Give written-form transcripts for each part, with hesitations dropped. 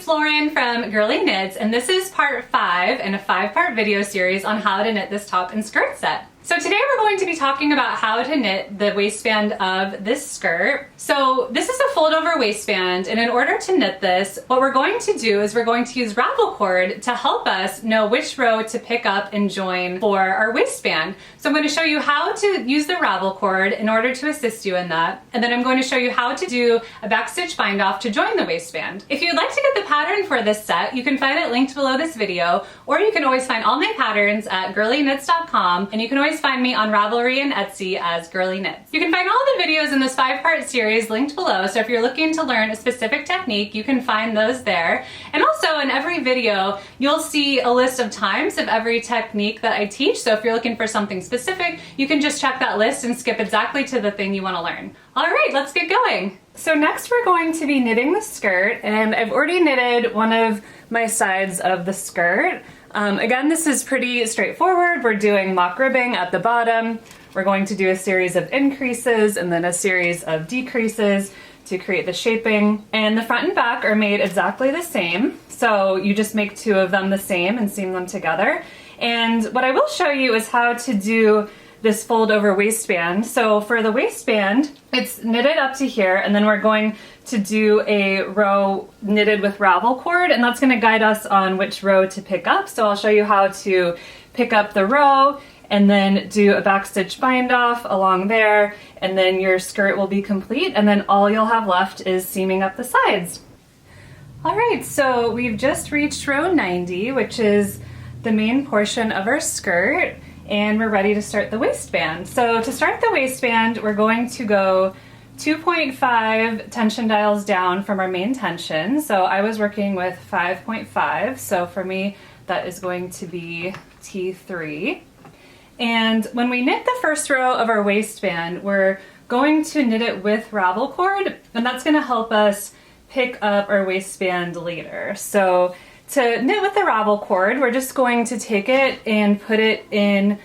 Lauren from Girly Knits, and this is part 5 in a 5-part video series on how to knit this top and skirt set. So today we're going to be talking about how to knit the waistband of this skirt. So this is a fold over waistband, and in order to knit this, what we're going to do is we're going to use ravel cord to help us know which row to pick up and join for our waistband. So I'm going to show you how to use the ravel cord in order to assist you in that, and then I'm going to show you how to do a backstitch bind off to join the waistband. If you'd like to get the pattern for this set, you can find it linked below this video, or you can always find all my patterns at girlyknits.com, and you can always find me on Ravelry and Etsy as Girly Knits. You can find all the videos in this 5-part series linked below, so if you're looking to learn a specific technique, you can find those there. And also in every video, you'll see a list of times of every technique that I teach, so if you're looking for something specific, you can just check that list and skip exactly to the thing you want to learn. All right, let's get going. So next we're going to be knitting the skirt, and I've already knitted one of my sides of the skirt. Again, this is pretty straightforward. We're doing mock ribbing at the bottom. We're going to do a series of increases and then a series of decreases to create the shaping. And the front and back are made exactly the same. So you just make 2 of them the same and seam them together. And what I will show you is how to do this fold over waistband. So for the waistband, it's knitted up to here, and then we're going to do a row knitted with ravel cord, and that's going to guide us on which row to pick up. So I'll show you how to pick up the row and then do a backstitch bind off along there, and then your skirt will be complete, and then all you'll have left is seaming up the sides. All right, so we've just reached row 90, which is the main portion of our skirt, and we're ready to start the waistband. So to start the waistband, we're going to go 2.5 tension dials down from our main tension. So I was working with 5.5, so for me that is going to be T3. And when we knit the first row of our waistband, we're going to knit it with ravel cord, and that's going to help us pick up our waistband later. So to knit with the ravel cord, we're just going to take it and put it in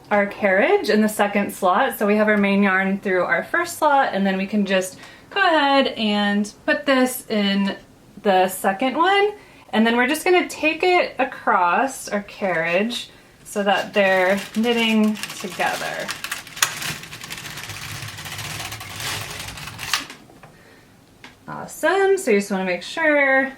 our carriage in the second slot. So we have our main yarn through our first slot, and then we can just go ahead and put this in the second one. And then we're just going to take it across our carriage so that they're knitting together. Awesome. So you just want to make sure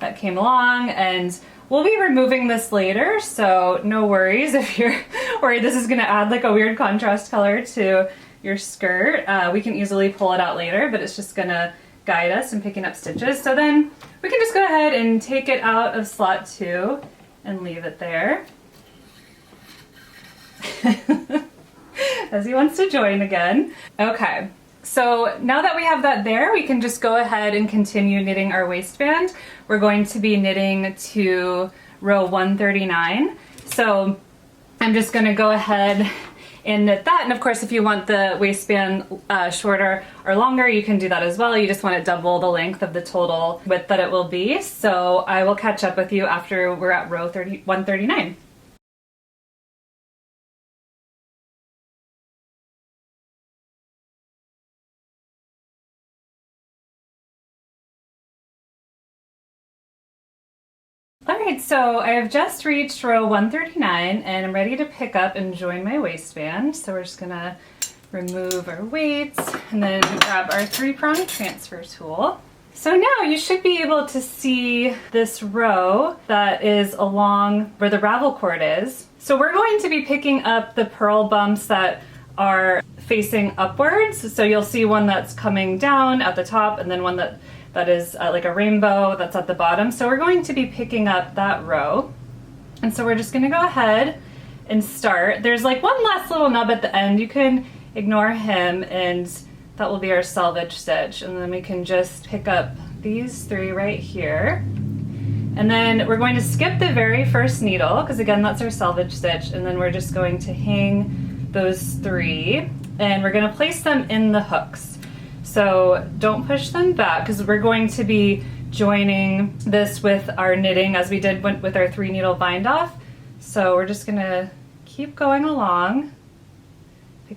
that came along, and we'll be removing this later, so no worries if you're worried this is going to add like a weird contrast color to your skirt. We can easily pull it out later, but it's just going to guide us in picking up stitches. So then we can just go ahead and take it out of slot 2 and leave it there. As he wants to join again. Okay. So now that we have that there, we can just go ahead and continue knitting our waistband. We're going to be knitting to row 139. So I'm just going to go ahead and knit that. And of course, if you want the waistband shorter or longer, you can do that as well. You just want to double the length of the total width that it will be. So I will catch up with you after we're at row 139. Alright, so I have just reached row 139 and I'm ready to pick up and join my waistband. So we're just going to remove our weights and then grab our 3-prong transfer tool. So now you should be able to see this row that is along where the ravel cord is. So we're going to be picking up the purl bumps that are facing upwards. So you'll see one that's coming down at the top, and then one that is like a rainbow that's at the bottom. So we're going to be picking up that row. And so we're just going to go ahead and start. There's like one last little nub at the end. You can ignore him, and that will be our selvage stitch. And then we can just pick up these 3 right here. And then we're going to skip the very first needle, because again, that's our selvage stitch. And then we're just going to hang those 3, and we're going to place them in the hooks. So don't push them back, because we're going to be joining this with our knitting as we did with our 3-needle bind off. So we're just going to keep going along.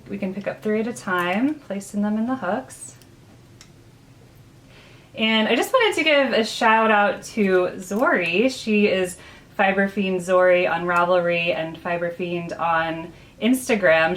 We can pick up 3 at a time, placing them in the hooks. And I just wanted to give a shout out to Zori. She is Fiber Fiend Zori on Ravelry and Fiber Fiend on Instagram.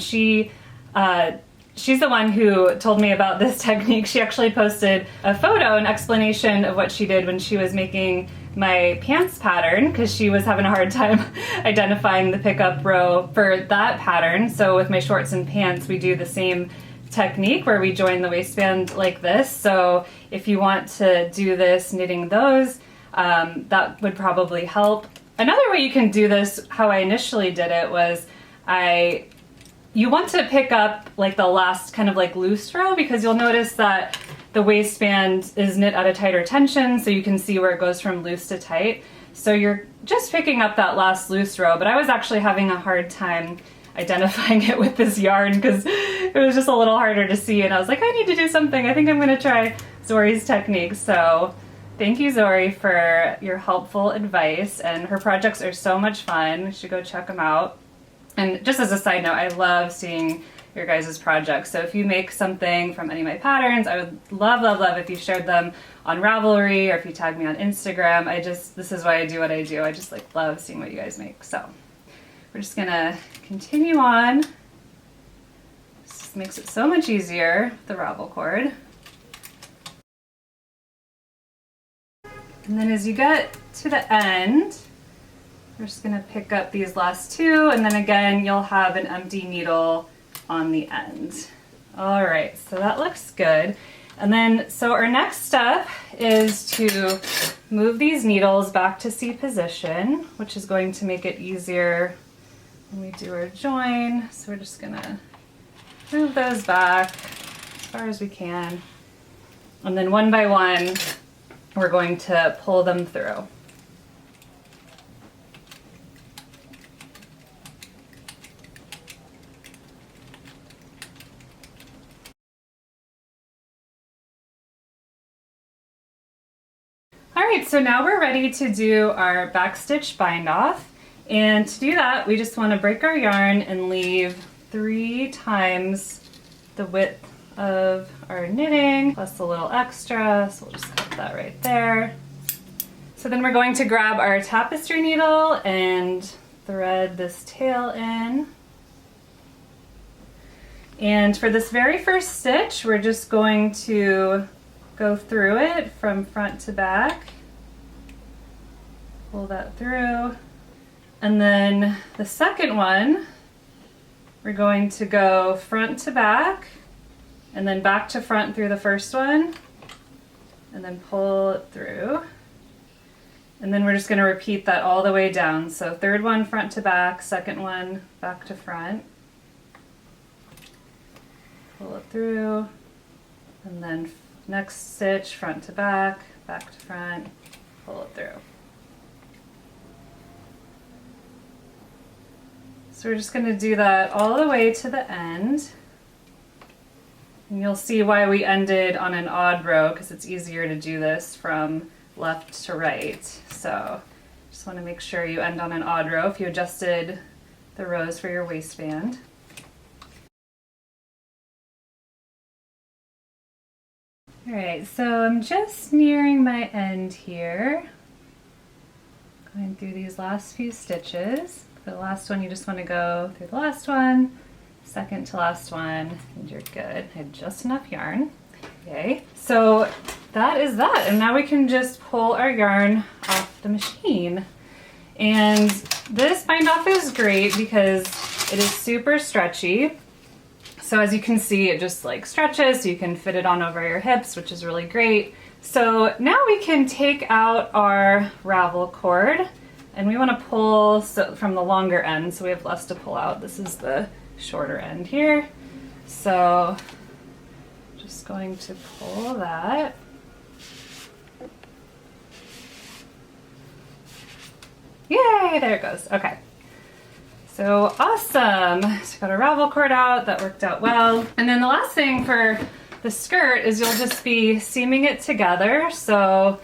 She's the one who told me about this technique. She actually posted a photo, an explanation of what she did when she was making my pants pattern, because she was having a hard time identifying the pickup row for that pattern. So with my shorts and pants, we do the same technique where we join the waistband like this. So if you want to do this knitting those, that would probably help. Another way you can do this, how I initially did it, was you want to pick up like the last kind of like loose row, because you'll notice that the waistband is knit at a tighter tension, so you can see where it goes from loose to tight. So you're just picking up that last loose row, but I was actually having a hard time identifying it with this yarn because it was just a little harder to see, and I was like, I need to do something. I think I'm gonna try Zori's technique. So thank you, Zori, for your helpful advice, and her projects are so much fun. You should go check them out. And just as a side note, I love seeing your guys' projects. So if you make something from any of my patterns, I would love, love, love if you shared them on Ravelry or if you tag me on Instagram. This is why I do what I do. I just like love seeing what you guys make. So we're just gonna continue on. This makes it so much easier, the ravel cord. And then as you get to the end, we're just gonna pick up these last two, and then again, you'll have an empty needle on the end. All right, so that looks good. And then, so our next step is to move these needles back to C position, which is going to make it easier when we do our join. So we're just gonna move those back as far as we can. And then one by one, we're going to pull them through. All right, so now we're ready to do our backstitch bind off. And to do that, we just want to break our yarn and leave 3 times the width of our knitting, plus a little extra, so we'll just cut that right there. So then we're going to grab our tapestry needle and thread this tail in. And for this very first stitch, we're just going to go through it from front to back. Pull that through. And then the second one, we're going to go front to back and then back to front through the first one and then pull it through. And then we're just going to repeat that all the way down. So third one front to back, second one back to front. Pull it through, and then next stitch front to back to front, pull it through. So we're just going to do that all the way to the end. And you'll see why we ended on an odd row, because it's easier to do this from left to right. So just want to make sure you end on an odd row if you adjusted the rows for your waistband. All right, so I'm just nearing my end here. Going through these last few stitches. For the last one, you just want to go through the last one, second to last one, and you're good. I had just enough yarn. Okay, so that is that. And now we can just pull our yarn off the machine. And this bind off is great because it is super stretchy. So as you can see, it just like stretches, so you can fit it on over your hips, which is really great. So now we can take out our ravel cord, and we want to pull from the longer end, so we have less to pull out. This is the shorter end here. So just going to pull that. Yay, there it goes. Okay. So awesome. So got our ravel cord out, that worked out well. And then the last thing for the skirt is you'll just be seaming it together. So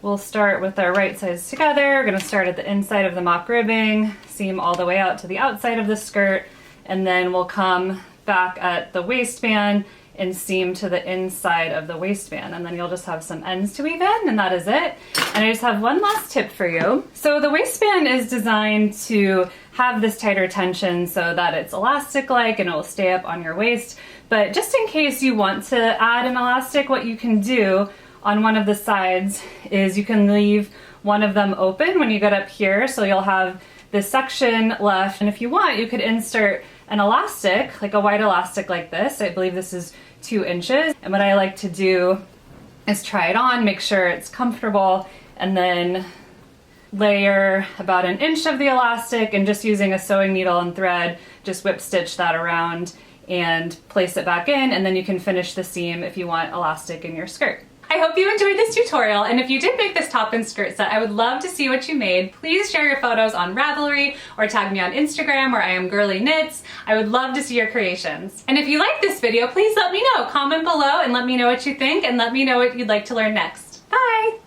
we'll start with our right sides together. We're gonna start at the inside of the mock ribbing, seam all the way out to the outside of the skirt, and then we'll come back at the waistband and seam to the inside of the waistband, and then you'll just have some ends to weave in, and that is it. And I just have one last tip for you. So the waistband is designed to have this tighter tension so that it's elastic-like and it will stay up on your waist. But just in case you want to add an elastic, what you can do on one of the sides is you can leave one of them open when you get up here, so you'll have this section left, and if you want, you could insert an elastic, like a white elastic like this. I believe this is 2 inches. And what I like to do is try it on, make sure it's comfortable, and then layer about 1 inch of the elastic, and just using a sewing needle and thread, just whip stitch that around and place it back in, and then you can finish the seam if you want elastic in your skirt. I hope you enjoyed this tutorial, and if you did make this top and skirt set, I would love to see what you made. Please share your photos on Ravelry or tag me on Instagram where I am Girly Knits. I would love to see your creations. And if you like this video, please let me know. Comment below and let me know what you think, and let me know what you'd like to learn next. Bye!